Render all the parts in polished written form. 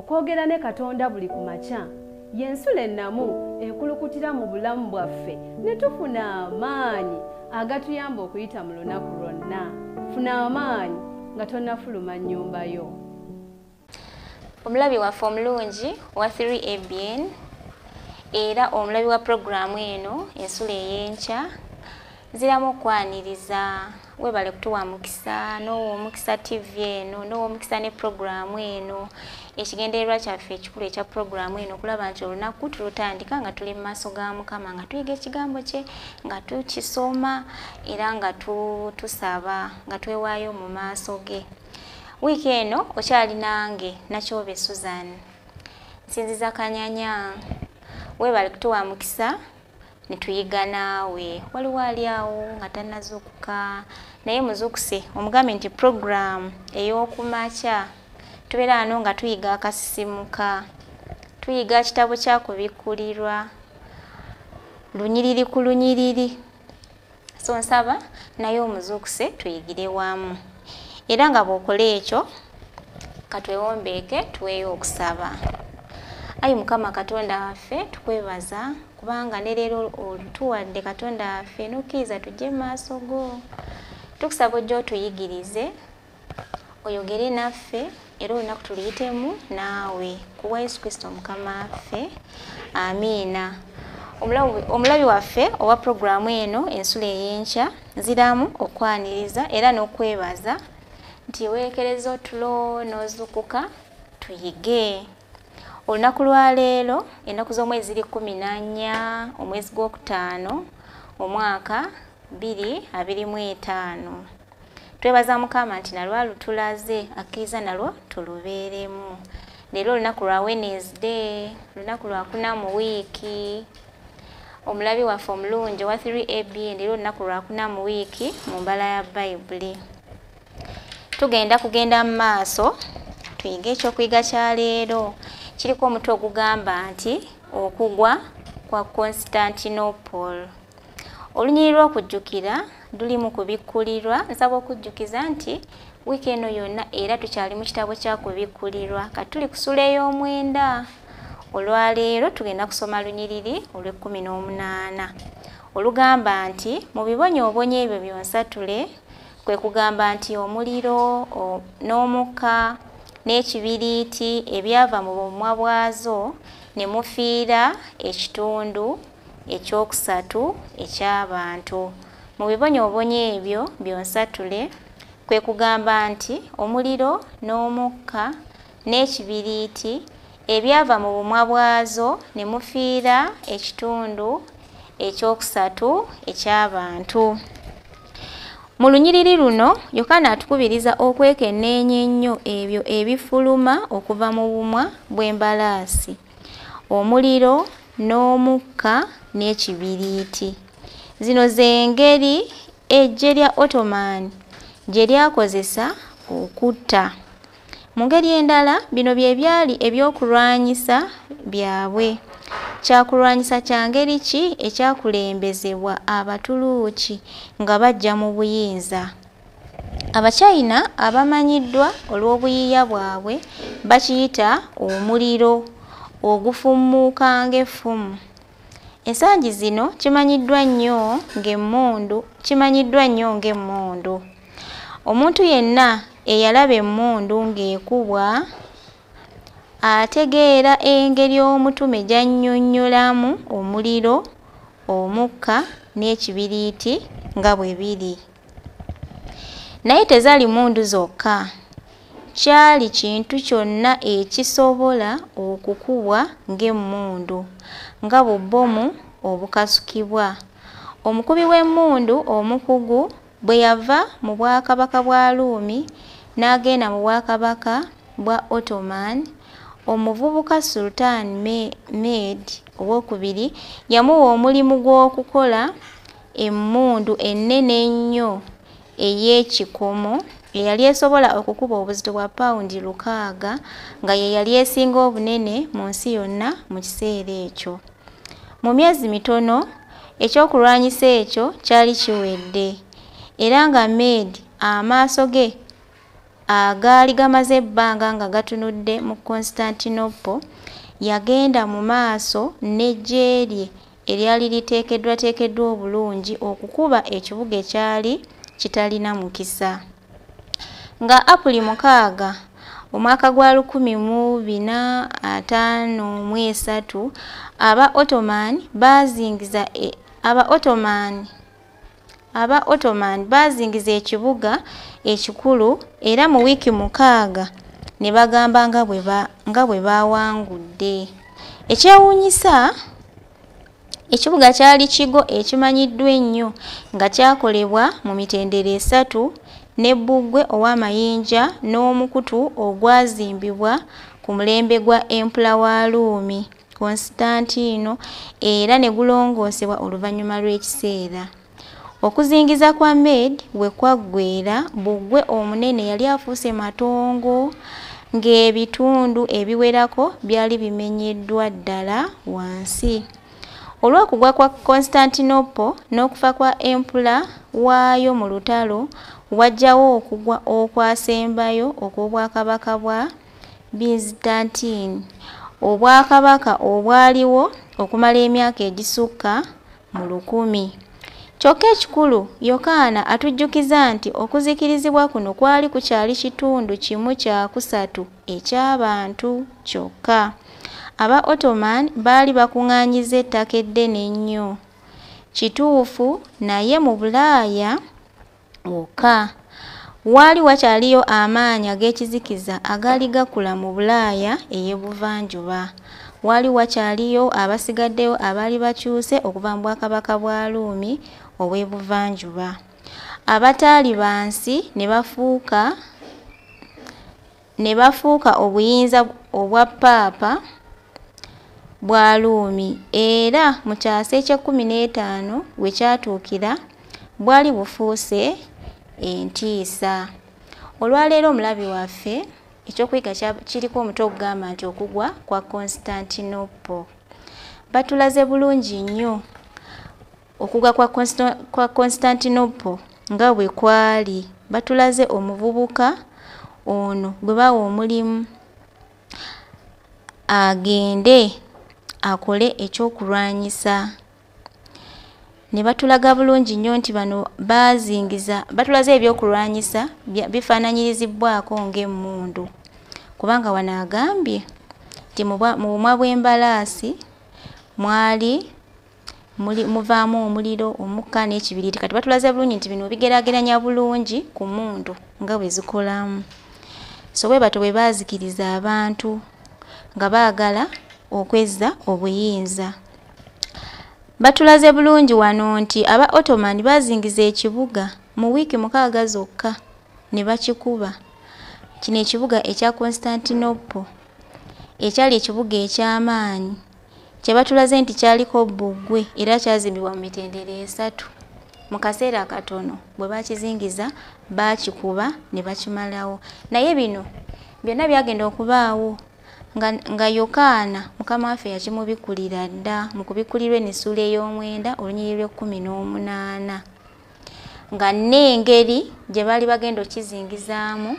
okwogera ne Katonda buli kumakya yensula ennamu ekulukutira mu bulamu bwaffe ne tufuna amaanyi agatuyamba okuyita mu lunaku lwonna. Funa amaanyi nga tonnafuluma nnyumba yo. Omulabi waffe omulungi wa 3ABN era omulabi wa programu eno ensula ey'enkya nziramu okwaniriza webale kutuwa mukisa n'ow'omukisa TV eno n'ow'omukisa ne programu eno. Ekigendererwa kyaffe ekikulu ekya programu eno okulaba nti olunaku tulutandika nga tuli mu maaso ga Mukama nga tuyiga ekigambo kye nga tukisoma era nga tusaba nga twewaayo mu maaso ge. Wiiki eno okyali nange Nakyobe Susan nsinziza Kanyanya webale kutuwa mukisa nituyiga naawe. Waliwo ali awo nga tannazuukuka naye muzuukuse omugambe nti programu ey'okumakya tubeera wano nga tuyiga akasisimuka, tuyiga kitabo kyakubikkulirwa lunyiriri ku lunyiriri. So nsaba naye omuzuukuse tuyigire wamu era nga bw'okola ekyo katwewombeeke tuweeyo okusaba. Ayi Mukama Katonda waffe tukwebaza kubanga ne leero olutuwadde Katonda waffe n'okkiriza tujje mu maaso go. Tukusaba ojje otuyigirize oyogere naffe era olunaku tuluyitemu naawe kuwa Yesu Kristo Mukama waffe. Amiina. Omulabi waffe owa programu eno ensula ey'enkya nziramu okwaniriza era n'okwebaza nti weekereza otulo n'ozukuka tuyige. Olunaku lwa leero ennaku z'omwezi ziri 14 omwezi gw'okutaano omwaka 2025. Twebaza Mukama nti nalwo alutulaze akkiriza nalwo tulubeeremu. Leero olunaku lwa Wednesday, lunaku lwa 4 mu wiiki. Omulabi waffe omulungi wa 3ABN leero olunaku lwa 4 mu wiiki mu mbala ya Bayibuli. Tugenda mu maaso tuyige ekyokuyiga kya leero. Kiriko omutwe ogugamba nti okugwa kwa Constantinople. Olunyiriri lw'okujjukira luli mu kubikkulirwa. Nsaba okujjukiza nti wiiki eno yonna era tukyali mu kitabo kya kubikkulirwa kati tuli ku ssula ey'omwenda. Olwaleero tugenda kusoma lunyiriri olw'18 olugamba nti mu bibonyoobonyo ebyo byonsatule kwe kugamba nti omuliro n'omukka n'ekibiriiti ebyava mu bumwa bwazo ne mufiira ekitundu ekyokusatu eky'abantu. Mu bibonyoobonyo ebyo byonsatule kwe kugamba nti omuliro n'omukka n'ekibiriiti ebyava mu bumwa bwazo ne mufiira ekitundu ekyokusatu eky'abantu. Mu lunyiriri luno Yokaana atukubiriza okwekenneenya ennyo ebyo ebifuluma okuva mu bumwa bw'embalaasi, omuliro n'omukka n'ekibiriiti. Zino z'engeri eggye lya Ottoman gye lyakozesa okutta. Mu ngeri endala bino bye byali ebyokulwanyisa byabwe. Kyakulwanyisa kya ngeri ki ekyakulembezebwa Abatuluuki nga bajja mu buyinza? Abachina abamanyiddwa olw'obuyiiya bwabwe bakiyita omuliro ogufumuuka ng'effumu. Ensangi zino kimanyiddwa nnyo ng'emmundu. Omuntu yenna eyalaba emmundu ng'ekubwa ategeera engeri omutume gy'annyonnyolamu omuliro, omukka n'ekibiriiti nga bwe biri. Naye tezaali mmundu zokka, kyali kintu kyonna ekisobola okukubwa ng'emmundu, nga bubbomu obukasukibwa. Omukubi w'emmundu omukugu bwe yava mu bwakabaka bwa Ruumi n'agenda mu bwakabaka bwa Ottoman, omuvubuka Sultan Mehmed II yamuwa omulimu gw'okukola emmundu ennene ennyo ey'ekikomo eyali esobola okukuba obuzito bwa pawundi 600 nga ye yali esinga obunene mu nsi yonna mu kiseera ekyo. Mu myezi mitono ekyokulwanyisa ekyo kyali kiwedde era nga Mehmed agaali gamaze ebbanga nga gatunudde mu Constantinople yagenda mu maaso n'eggye lye eryali liteekeddwa obulungi okukuba ekibuga ekyali kitalina mukisa. Nga Apuli 6 omwaka gwa 1453 aba Ottoman bazingiza ekibuga ekikulu era mu wiiki 6 ne bagamba nga bwe bawangudde. Ekyewuunyisa, ekibuga kyali kigo ekimanyiddwa ennyo nga kyakolebwa mu mitendera 3 ne bbugwe ow'amayinja n'omukutu ogwazimbibwa ku mulembe gwa Empula wa Ruumi Constantino era ne gulongoosebwa oluvannyuma lw'ekiseera. Okuzingiza kwa Mede bwe kwaggweera, bbugwe omunene yali afuuse matongo ng'ebitundu ebiwerako byali bimenyeddwa ddala wansi. Olw'okugwa kwa Constantinople n'okufa kwa Empula waayo mu lutalo, wajjawo okugwa okwasembayo okw'obwakabaka bwa Byzantine, obwakabaka obwaliwo okumala emyaka egisukka mu 1000. Kyokka ekikulu, Yokaana atujjukiza nti okuzikirizibwa kuno kwali kukyali kitundu kimu kya 3 eky'abantu kyokka. Aba Ottoman baali bakuŋŋaanyiza ettaka eddene ennyo. Kituufu, naye mu Bulaaya wokka. Waali wakyaliyo amaanyi ag'ekizikiza agaali gakula mu Bulaaya ey'ebuvanjuba. Waali wakyaliyo abasigaddeyo abaali bakyuse okuva mu bwakabaka bwa Ruumi obw'ebuvanjuba. Abataali bansi ne bafuuka obuyinza obwa Paapa bwa Ruumi era mu kyasa ekye-15 we kyatuukira bwali bufuuse entiisa. Olwaleero omulabi waffe ekyokuyiga kiriko omutwe ogugamba nti okugwa kwa Constantinople. Batulaze bulungi nnyo okugwa kwa Constantinople nga bwe kwali. Batulaze omuvubuka ono gwe bawa omulimu agende akole ekyokulwanyisa. Ne batulaga bulungi nnyo nti bano batulaze ebyokulwanyisa bifaananyirizibwako ng'emmundu, kubanga wano agambye nti mu bumwa bw'embalaasi muvaamu omuliro, omukka n'ekibiriiti. Kati batulaze bulungi nti bino bigeraageranya bulungi ku mmundu nga bwe zikolamu. So bwe bato bwe baazikiriza abantu nga baagala okwezza obuyinza. Batulaze bulungi wano nti aba Ottoman bazingiza ekibuga mu wiiki 6 zokka ne bakikuba. Kino ekibuga ekya Constantinople ekyali ekibuga eky'amaanyi kye batulaze nti kyaliko bbugwe era kyazimbibwa mu mitendera 3. Mu kaseera katono bwe bakizingiza bakikuba ne bakimalawo. Naye bino byonna byagenda okubaawo nga Yokaana mukama waffe yakimubikulira dda mu kubikulirwa n'essuula ey'omwenda olunyiriri lw'18 nga n'engeri gye baali bagenda okizingizaamu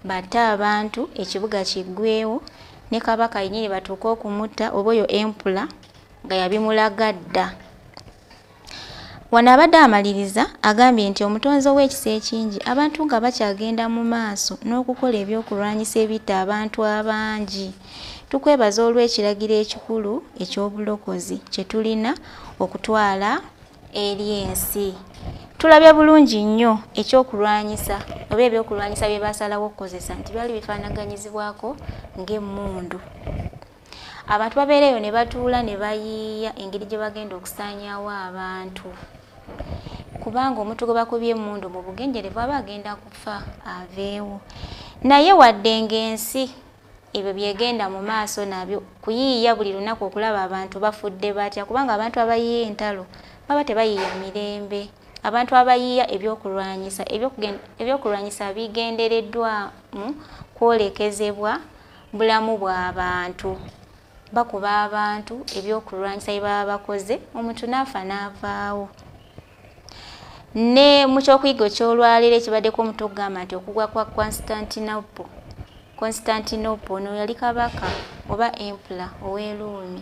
batte abantu ekibuga kiggweewo ne kabaka yennyini batuuke okumutta oba oyo Empula nga yabimulaga dda. Wano abadde amaliriza agambye nti omutonzi ow'ekisa ekingi abantu nga bakyagenda mu maaso n'okukola ebyokulwanyisa ebitta abantu abangi. Tukwebaza olw'ekiragiro ekikulu eky'obulokozi kye tulina okutwala eri ensi. Tulabye bulungi nnyo ekyokulwanyisa oba ebyokulwanyisa bye basalawo okukozesa nti byali bifaanaganyizibwako ng'emmundu. Abantu babeereyo ne batuula ne bayiiya engeri gye bagenda okusaanyaawo abantu, kubanga omuntu gwe bakubye emmundu mu bugenderevu aba agenda kufa aveewo. Naye wadde ng'ensi ebyo byegenda mu maaso nabyo kuyiiya buli lunaku okulaba abantu bafudde batya, kubanga abantu abayiiya entalo baba tebayiiya mirembe. Abantu abayiiya ebyokulwanyisa bigendereddwamu kwolekezebwa bulamu bw'abantu. Bakuba abantu ebyokulwanyisa bye baba bakoze, omuntu n'afa n'avaawo. ne mu kyokuyiga ky'olwaleero ekibaddeko omutwe okugamba nti okugwa kwa Constantinople ono yali kabaka oba empula ow'Eruumi.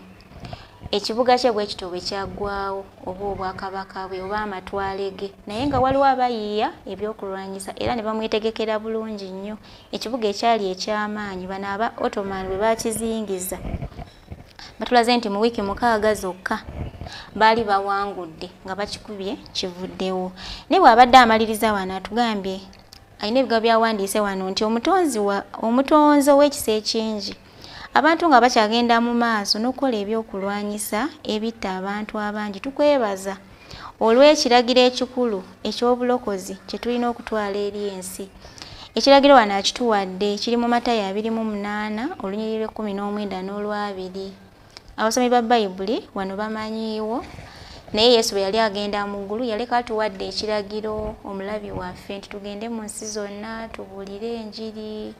Ekibuga kye bwe kityo bwe kyaggwaawo oba obwakabaka bwe oba amatwale ge, naye nga waliwo abayiiya ebyokulwanyisa era ne bamwetegekera bulungi nnyo. Ekibuga ekyali eky'amaanyi, bano aba Ottoman bwe bakizingiza batulaze nti mu wiiki 6 zokka baali bawangudde nga bakikubye kivuddewo. Naye bw'abadde amaliriza wano atugambye alina ebigambo byawandiise wano nti omutonzi ow'ekisa ekingi, abantu nga bakyagenda mu maaso n'okukola ebyokulwanyisa ebitta abantu abangi. Tukwebaza olw'ekiragiro ekikulu eky'obulokozi kye tulina okutwala eri ensi. Ekiragiro wano akituwadde kiri mu Matayo 28 olunyiriri 19 n'olw2. Abasomi ba Bayibuli wano bamanyiiwo, naye Yesu bwe yali agenda mu ggulu yaleka atuwadde ekiragiro omulabi waffe nti tugende mu nsi zonna tubuulire enjiri,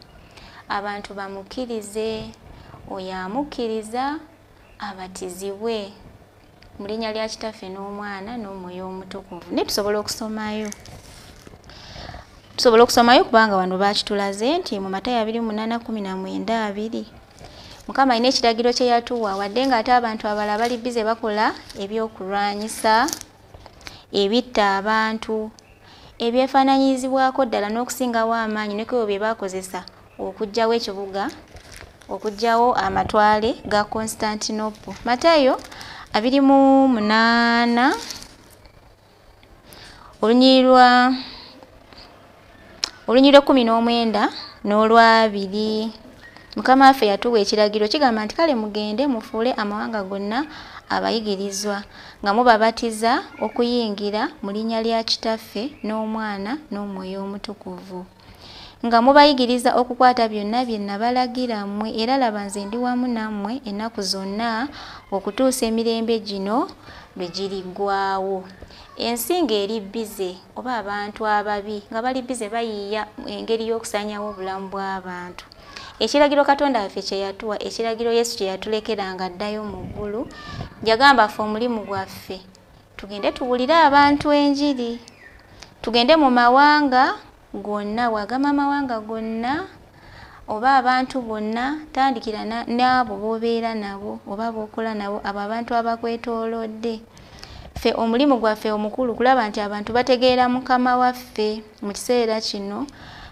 abantu bamukkirize, oyo amukkiriza abatizibwe mu linnya lya Kitaffe n'Omwana n'Omwoyo Omutukuvu. Ne tusobola okusomayo kubanga wano bakitulaze nti mu Matayo 28:19-20 Mukama alina ekiragiro kye yatuwa, wadde nga ate abantu abalala bali bize bakola ebyokulwanyisa ebitta abantu ebyefaananyizibwako ddala n'okusingawo amaanyi ne kwebyo bye bakozesa okuggyawo ekibuga, okuggyawo amatwale ga Constantinople. Matayo 28 olunyiriri 19 n'olw2. Mukama waffe yatuwa ekiragiro kigamba nti kale mugende mufuule amawanga gonna abayigirizwa nga mubabatiza okuyingira mu linnya lya Kitaffe n'Omwana n'Omwoyo Omutukuvu, nga mubayigiriza okukwata byonna bye nabalagira mmwe, era laba nze ndi wamu nammwe ennaku zonna okutuusa emirembe gino lwe giriggwaawo. Ensi ng'eri bize oba abantu ababi nga bali bize bayiiya engeri y'okusaanyawo obulamu bw'abantu. Ekiragiro Katonda waffe kye yatuwa, ekiragiro Yesu kye yatulekera nga addayo mu ggulu, yagamba ffe omulimu gwaffe tugende tubuulire abantu enjiri, tugende mu mawanga gonna, wagamba amawanga gonna oba abantu bonna, tandikira n'abo b'obeera nabo oba b'okola nabo, abo abantu abakwetoolodde. Ffe omulimu gwaffe omukulu kulaba nti abantu bategeera Mukama waffe mu kiseera kino,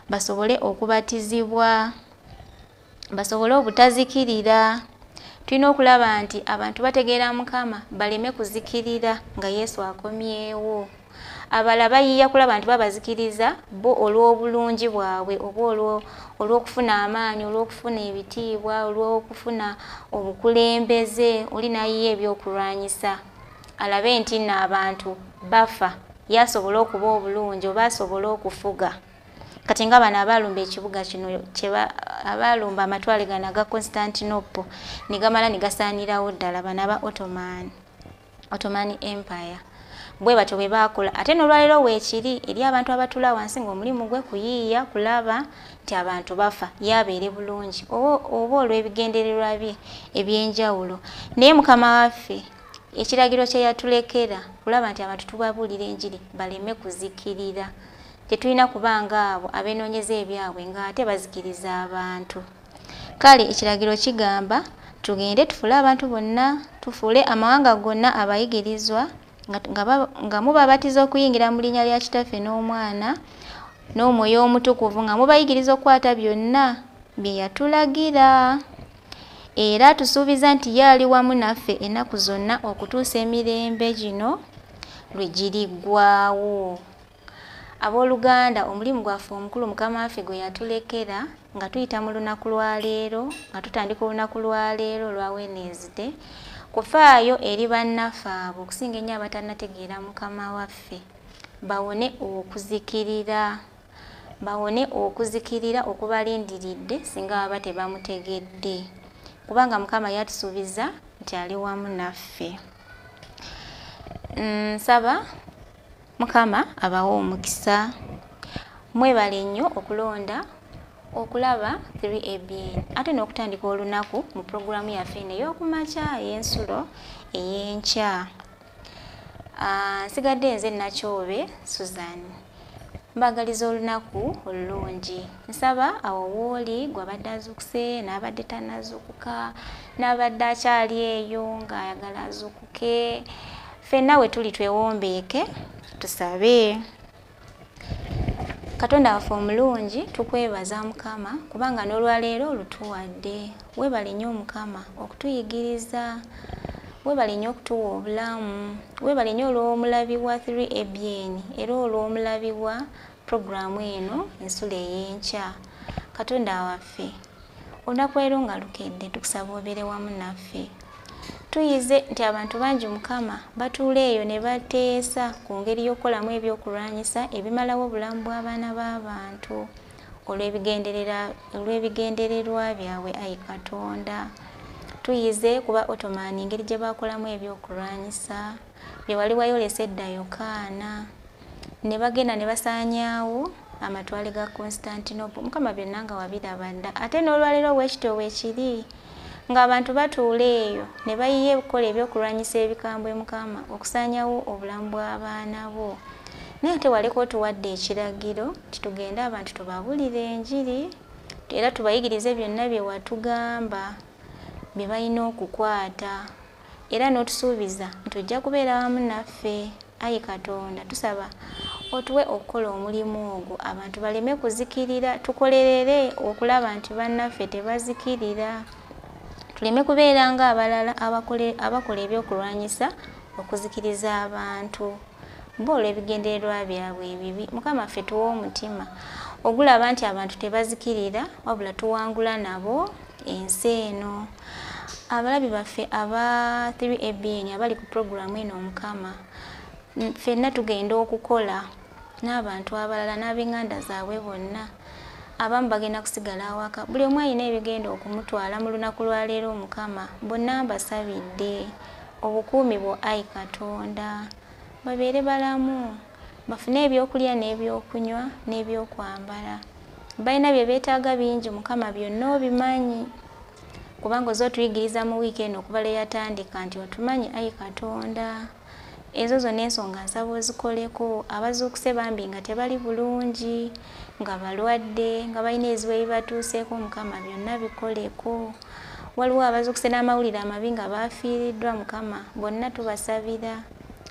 basobole okubatizibwa, basobole obutazikirira. Tulina okulaba nti abantu bategeera Mukama baleme kuzikirira nga Yesu akomyewo. Abala bayiiya kulaba nti babazikiriza bo olw'obulungi bwabwe oba olw'okufuna amaanyi, olw'okufuna ebitiibwa, olw'okufuna obukulembeze. Oli nayiiya ebyokulwanyisa alabe nti nno abantu bafa yasobola okuba obulungi oba asobola okufuga. Kati nga bano abaalumba ekibuga kino abaalumba amatwale gano aga Constantinople ne gamala ne gasaanirawo ddala bano aba Ottoman Empire. Bwe batyo bwe baakola. Ate n'olwaleero weekiri eri abantu abatula wansi ng'omulimu gwe kuyiiya kulaba nti abantu bafa yabeere bulungi oba olw'ebigendererwa bye eby'enjawulo. Naye Mukama waffe ekiragiro kye yatulekera kulaba nti abantu tubabuulira enjiri baleme kuzikirira. Tetulina kubanga abo abeenoonyeza ebyabwe ng'ate bazikiriza abantu. Kale ekiragiro kigamba tugende tufuule abantu bonna, tufuule amawanga gonna abayigirizwa nga mubabatiza okuyingira mu linnya lya Kitaffe n'Omwana n'Omwoyo Omutukuvu, nga mubayigiriza okukwata byonna bye yatulagira. Era tusuubiza nti ye ali wamu naffe ennaku zonna okutuusa emirembe gino lwe giriggwaawo. Abooluganda, omulimu gwaffe omukulu Mukama waffe gwe yatulekera nga tuyita mu lunaku lwa leero, nga tutandika olunaku lwa leero olwa Wednesday, kufaayo eri bannaffe abo okusinga ennyo abatannategeera Mukama waffe bawone okuzikirira okubalindiridde singa baba tebamutegedde, kubanga Mukama yatusuubiza nti ali wamu naffe. Nsaba Mukama abawe omukisa. Mwebale nnyo okulonda okulaba 3ABN ate n'okutandika olunaku mu pulogulaamu yaffe eno ey'okumakya ey'ensulo ey'enkya. Nsigadde nze Nakyobe Susan. Mbagaliza olunaku olulungi. Nsaba awo wooli gwabadde azukuse n'abadde tannazukuka n'abadde akyali eyo ng'ayagala azukuke. Ffenna we tuli twewombeeke tusabe. Katonda waffe omulungi tukwebaza Mukama kubanga n'olwaleero olutuwadde. Weebale nnyo Mukama okutuyigiriza. Weebale nnyo okutuwa obulamu. Weebale nnyo olw'omulabi wa 3ABN era olw'omulabi wa programu eno ensula ey'enkya. Katonda waffe olunaku leero nga lukedde tukusaba obeere wamu naffe. Tuyize nti abantu bangi Mukama batuula eyo ne bateesa ku ngeri y'okukolamu ebyokulwanyisa ebimalawo obulamu bw'abaana b'abantu olw'ebigendererwa byabwe ayi Katonda. Tuyize kuba Ottoman engeri gye bakolamu ebyokulwanyisa bye wali wayolesa edda Yokaana ne bagenda ne basaanyaawo amatwale ga Constantinople. Mukama byonna nga wabiraba dda ate n'olwaleero bwekityo weekiri ng'abantu batuula eyo ne bayiye okukola ebyokulwanyisa ebikambwe Mukama okusaanyaawo obulamu bw'abaana bo. Naye ate waleka otuwadde ekiragiro titugende abantu tubabuulire enjiri era tubayigirize byonna bye watugamba bye balina okukwata era n'otusuubiza nti ojja kubeera wamu naffe. Ayi Katonda tusaba otuwe okukola omulimu ogwo abantu baleme kuzikirira, tukolerere okulaba nti bannaffe tebazikirira. Tuleme kubeera nga abalala abakola ebyokulwanyisa okuzikiriza abantu bo olw'ebigendererwa byabwe ebibi. Mukama ffe tuwa omutima ogulaba nti abantu tebazikirira wabula tuwangula nabo ensi eno. Abalabi baffe aba 3ABN abali ku programu eno Mukama ffenna tugenda okukola n'abantu abalala n'ab'enganda zaabwe bonna abamu bagenda kusigala awaka. Buli omu alina ebigenda okumutwala mu lunaku lwa leero Mukama bonna mbasabidde obukuumi bwo ayi Katonda. Babeere balamu bafune ebyokulya n'ebyokunywa n'ebyokwambala. Balina bye beetaaga bingi Mukama byonna obimanyi kubanga ozo otuyigiriza mu wiiki eno okuva lwe yatandika nti otumanyi ayi Katonda. Ezo zonna ensonga nsaba ozikoleko. Abazuukuse bambi nga tebali bulungi nga balwadde nga balina ebizibu ebibatuuseeko Mukama byonna bikoleko. Waliwo abazuukuse n'amawulire amabi nga baafiiriddwa Mukama bonna tubasabira.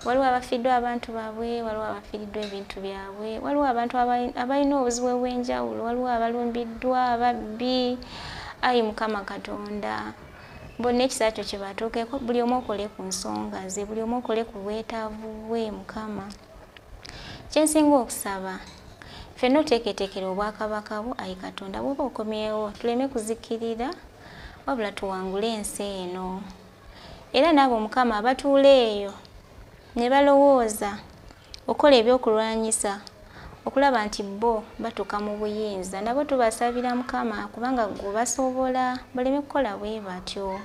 Waliwo abafiiriddwa abantu baabwe, waliwo abafiiriddwa ebintu byabwe, waliwo abantu abalina obuzibu obw'enjawulo, waliwo abalumbiddwa, ababbi. Ayi Mukama Katonda bonna ekisa kyo kibatuukeko. Buli omu okole ku nsonga ze, buli omu okole ku bwetaavu bwe Mukama. Kyensinga okusaba ffenna oteeketeekera obwakabaka bwo ayi Katonda bw'oba okomyewo tuleme kuzikirira wabula tuwangule ensi eno. Era n'abo Mukama abatuula eyo ne balowooza okukola ebyokulwanyisa okulaba nti bo batuuka mu buyinza nabo tubasabira Mukama kubanga gwe basobola baleme kukola bwe batyo.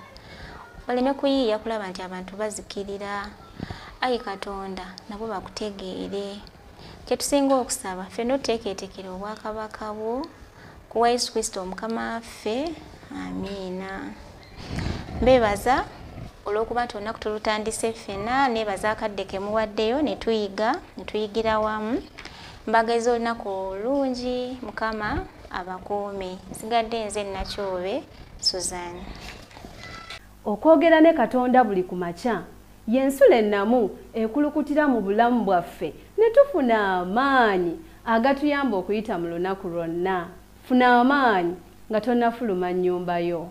Baleme kuyiiya kulaba nti abantu bazikirira. Ayi Katonda nabo bakutegeere. Kyetusinga okusaba ffenna oteeketeekera obwakabaka bwo kuwa Yesu Kristo Mukama waffe. Amiina. Mbeebaza olw'okuba nti olunaku tulutandise ffenna, neebaza akadde ke muwaddeyo ne tuyigira wamu. Mbagaiza olunaku olungi Mukama abakuume. Nsigadde nze Nakyobe Susan. Okwogera ne Katonda buli ku makya y'ensula ennamu ekulukutira mu bulamu bwaffe ne tufuna amaanyi agatuyamba okuyita mu lunaku lwonna. Funa amaanyi nga tonnafuluma nnyumba yo.